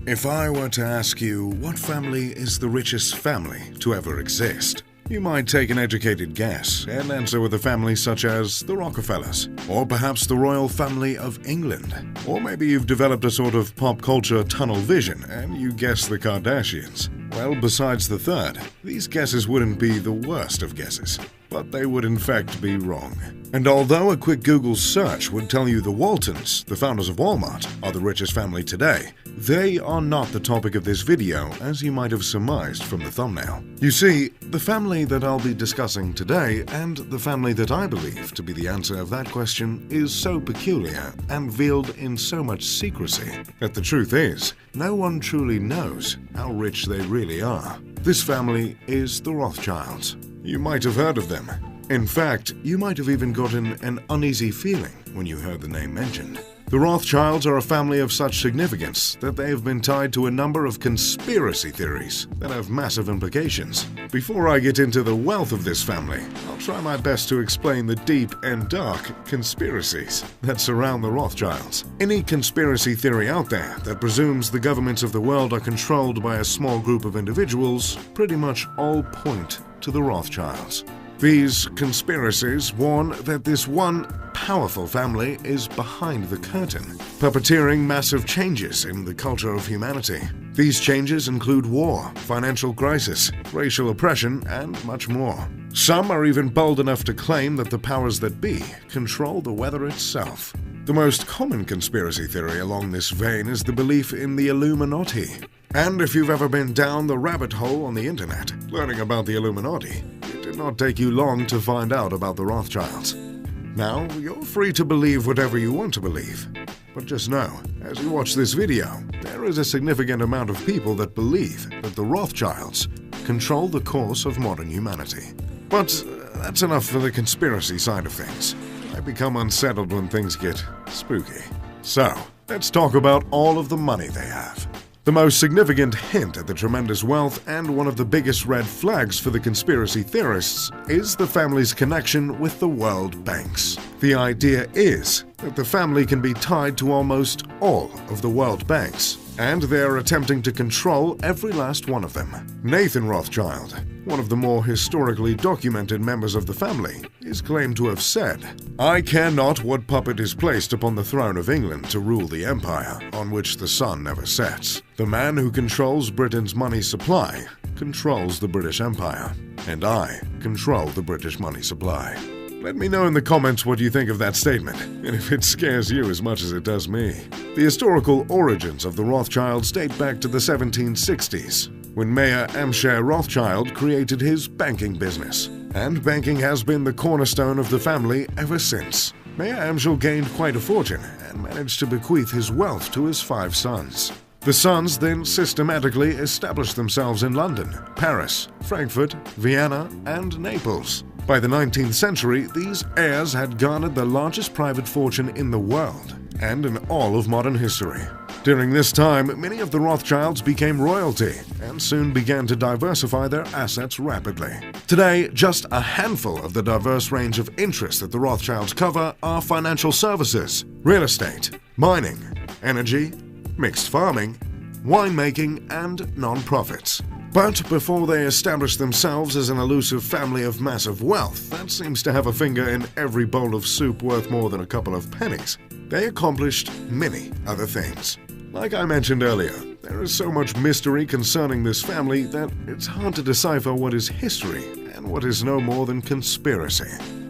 If I were to ask you what family is the richest family to ever exist, you might take an educated guess and answer with a family such as the Rockefellers, or perhaps the royal family of England. Or maybe you've developed a sort of pop culture tunnel vision and you guess the Kardashians. Well, besides the third, these guesses wouldn't be the worst of guesses, but they would in fact be wrong. And although a quick Google search would tell you the Waltons, the founders of Walmart, are the richest family today, they are not the topic of this video, as you might have surmised from the thumbnail. You see, the family that I'll be discussing today, and the family that I believe to be the answer of that question, is so peculiar and veiled in so much secrecy that the truth is, no one truly knows how rich they really are. This family is the Rothschilds. You might have heard of them. In fact, you might have even gotten an uneasy feeling when you heard the name mentioned. The Rothschilds are a family of such significance that they have been tied to a number of conspiracy theories that have massive implications. Before I get into the wealth of this family, I'll try my best to explain the deep and dark conspiracies that surround the Rothschilds. Any conspiracy theory out there that presumes the governments of the world are controlled by a small group of individuals pretty much all point to the Rothschilds. These conspiracies warn that this one powerful family is behind the curtain, puppeteering massive changes in the culture of humanity. These changes include war, financial crisis, racial oppression, and much more. Some are even bold enough to claim that the powers that be control the weather itself. The most common conspiracy theory along this vein is the belief in the Illuminati. And if you've ever been down the rabbit hole on the internet learning about the Illuminati, it did not take you long to find out about the Rothschilds. Now, you're free to believe whatever you want to believe. But just know, as you watch this video, there is a significant amount of people that believe that the Rothschilds control the course of modern humanity. But that's enough for the conspiracy side of things. I become unsettled when things get spooky. So, let's talk about all of the money they have. The most significant hint at the tremendous wealth and one of the biggest red flags for the conspiracy theorists is the family's connection with the world banks. The idea is that the family can be tied to almost all of the world banks, and they are attempting to control every last one of them. Nathan Rothschild, one of the more historically documented members of the family, is claimed to have said, "I care not what puppet is placed upon the throne of England to rule the empire on which the sun never sets. The man who controls Britain's money supply controls the British Empire, and I control the British money supply." Let me know in the comments what you think of that statement, and if it scares you as much as it does me. The historical origins of the Rothschilds date back to the 1760s, when Mayer Amschel Rothschild created his banking business. And banking has been the cornerstone of the family ever since. Mayer Amschel gained quite a fortune and managed to bequeath his wealth to his 5 sons. The sons then systematically established themselves in London, Paris, Frankfurt, Vienna, and Naples. By the 19th century, these heirs had garnered the largest private fortune in the world and in all of modern history. During this time, many of the Rothschilds became royalty and soon began to diversify their assets rapidly. Today, just a handful of the diverse range of interests that the Rothschilds cover are financial services, real estate, mining, energy, mixed farming, winemaking, and non-profits. But before they established themselves as an elusive family of massive wealth that seems to have a finger in every bowl of soup worth more than a couple of pennies, they accomplished many other things. Like I mentioned earlier, there is so much mystery concerning this family that it's hard to decipher what is history and what is no more than conspiracy.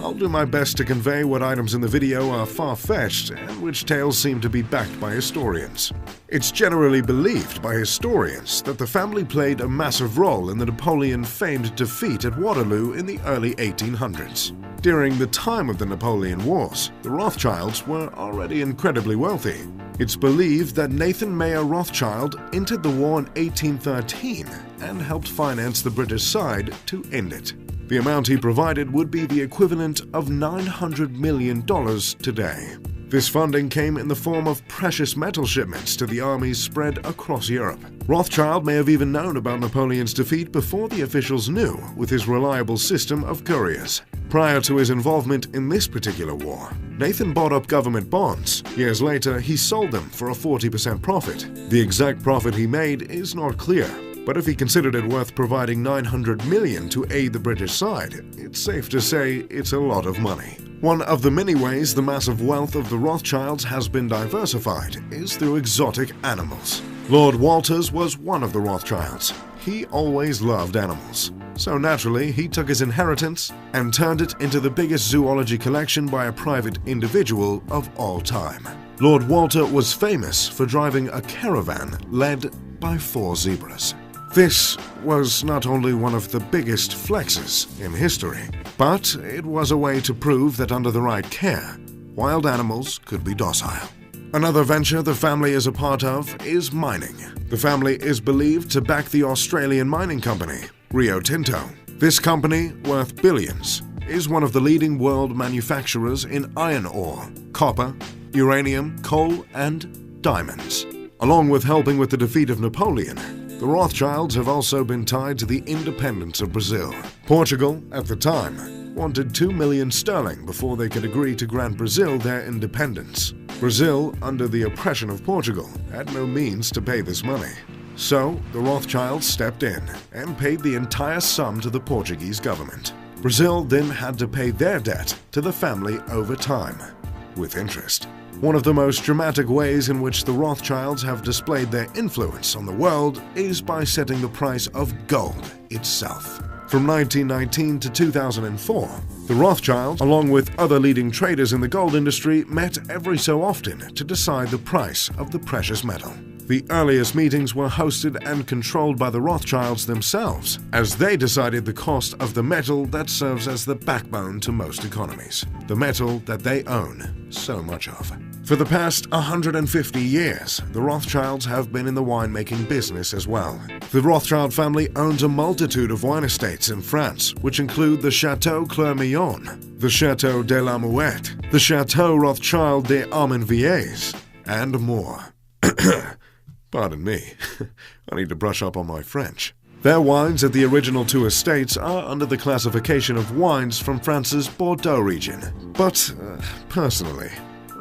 I'll do my best to convey what items in the video are far-fetched and which tales seem to be backed by historians. It's generally believed by historians that the family played a massive role in the Napoleon-famed defeat at Waterloo in the early 1800s. During the time of the Napoleon Wars, the Rothschilds were already incredibly wealthy. It's believed that Nathan Mayer Rothschild entered the war in 1813 and helped finance the British side to end it. The amount he provided would be the equivalent of $900 million today. This funding came in the form of precious metal shipments to the armies spread across Europe. Rothschild may have even known about Napoleon's defeat before the officials knew, with his reliable system of couriers. Prior to his involvement in this particular war, Nathan bought up government bonds. Years later, he sold them for a 40% profit. The exact profit he made is not clear, but if he considered it worth providing $900 million to aid the British side, it's safe to say it's a lot of money. One of the many ways the massive wealth of the Rothschilds has been diversified is through exotic animals. Lord Walters was one of the Rothschilds. He always loved animals. So naturally, he took his inheritance and turned it into the biggest zoology collection by a private individual of all time. Lord Walter was famous for driving a caravan led by 4 zebras. This was not only one of the biggest flexes in history, but it was a way to prove that under the right care, wild animals could be docile. Another venture the family is a part of is mining. The family is believed to back the Australian mining company, Rio Tinto. This company, worth billions, is one of the leading world manufacturers in iron ore, copper, uranium, coal, and diamonds. Along with helping with the defeat of Napoleon, the Rothschilds have also been tied to the independence of Brazil. Portugal, at the time, wanted 2 million sterling before they could agree to grant Brazil their independence. Brazil, under the oppression of Portugal, had no means to pay this money. So, the Rothschilds stepped in and paid the entire sum to the Portuguese government. Brazil then had to pay their debt to the family over time, with interest. One of the most dramatic ways in which the Rothschilds have displayed their influence on the world is by setting the price of gold itself. From 1919 to 2004, the Rothschilds, along with other leading traders in the gold industry, met every so often to decide the price of the precious metal. The earliest meetings were hosted and controlled by the Rothschilds themselves, as they decided the cost of the metal that serves as the backbone to most economies, the metal that they own so much of. For the past 150 years, the Rothschilds have been in the winemaking business as well. The Rothschild family owns a multitude of wine estates in France, which include the Château Clermillon, the Château de la Mouette, the Château Rothschild des Armenvilliers, and more. Pardon me, I need to brush up on my French. Their wines at the original 2 estates are under the classification of wines from France's Bordeaux region. But, personally,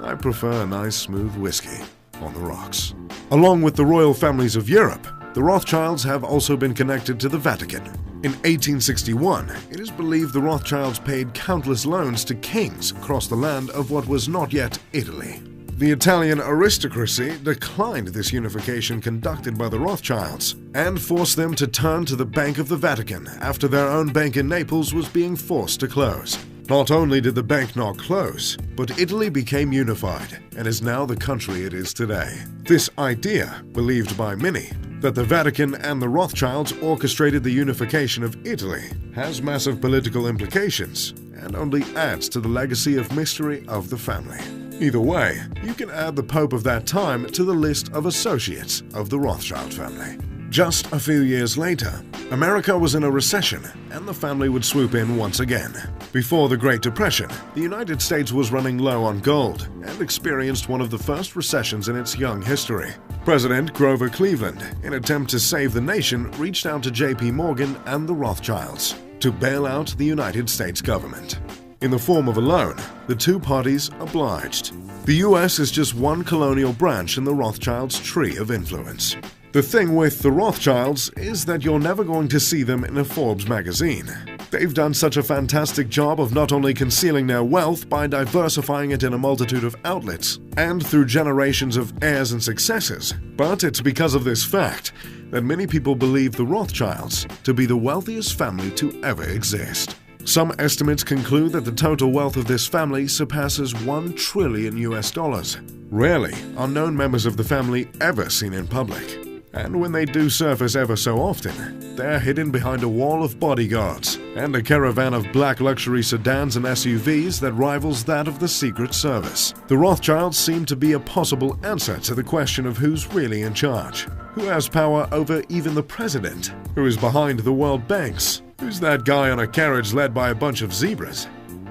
I prefer a nice smooth whiskey on the rocks. Along with the royal families of Europe, the Rothschilds have also been connected to the Vatican. In 1861, it is believed the Rothschilds paid countless loans to kings across the land of what was not yet Italy. The Italian aristocracy declined this unification conducted by the Rothschilds and forced them to turn to the Bank of the Vatican after their own bank in Naples was being forced to close. Not only did the bank not close, but Italy became unified and is now the country it is today. This idea, believed by many, that the Vatican and the Rothschilds orchestrated the unification of Italy, has massive political implications and only adds to the legacy of mystery of the family. Either way, you can add the Pope of that time to the list of associates of the Rothschild family. Just a few years later, America was in a recession and the family would swoop in once again. Before the Great Depression, the United States was running low on gold and experienced one of the first recessions in its young history. President Grover Cleveland, in an attempt to save the nation, reached out to J.P. Morgan and the Rothschilds to bail out the United States government. In the form of a loan, the 2 parties obliged. The US is just one colonial branch in the Rothschilds' tree of influence. The thing with the Rothschilds is that you're never going to see them in a Forbes magazine. They've done such a fantastic job of not only concealing their wealth by diversifying it in a multitude of outlets and through generations of heirs and successors, but it's because of this fact that many people believe the Rothschilds to be the wealthiest family to ever exist. Some estimates conclude that the total wealth of this family surpasses $1 trillion US. Rarely are known members of the family ever seen in public. And when they do surface ever so often, they're hidden behind a wall of bodyguards and a caravan of black luxury sedans and SUVs that rivals that of the Secret Service. The Rothschilds seem to be a possible answer to the question of who's really in charge. Who has power over even the president? Who is behind the world banks? Who's that guy on a carriage led by a bunch of zebras?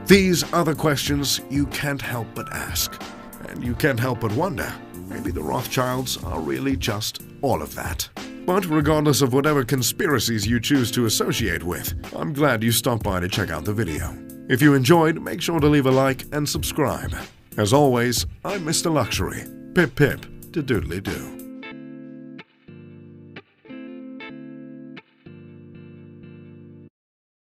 These are the questions you can't help but ask. And you can't help but wonder, maybe the Rothschilds are really just all of that. But regardless of whatever conspiracies you choose to associate with, I'm glad you stopped by to check out the video. If you enjoyed, make sure to leave a like and subscribe. As always, I'm Mr. Luxury. Pip pip to doodly doo.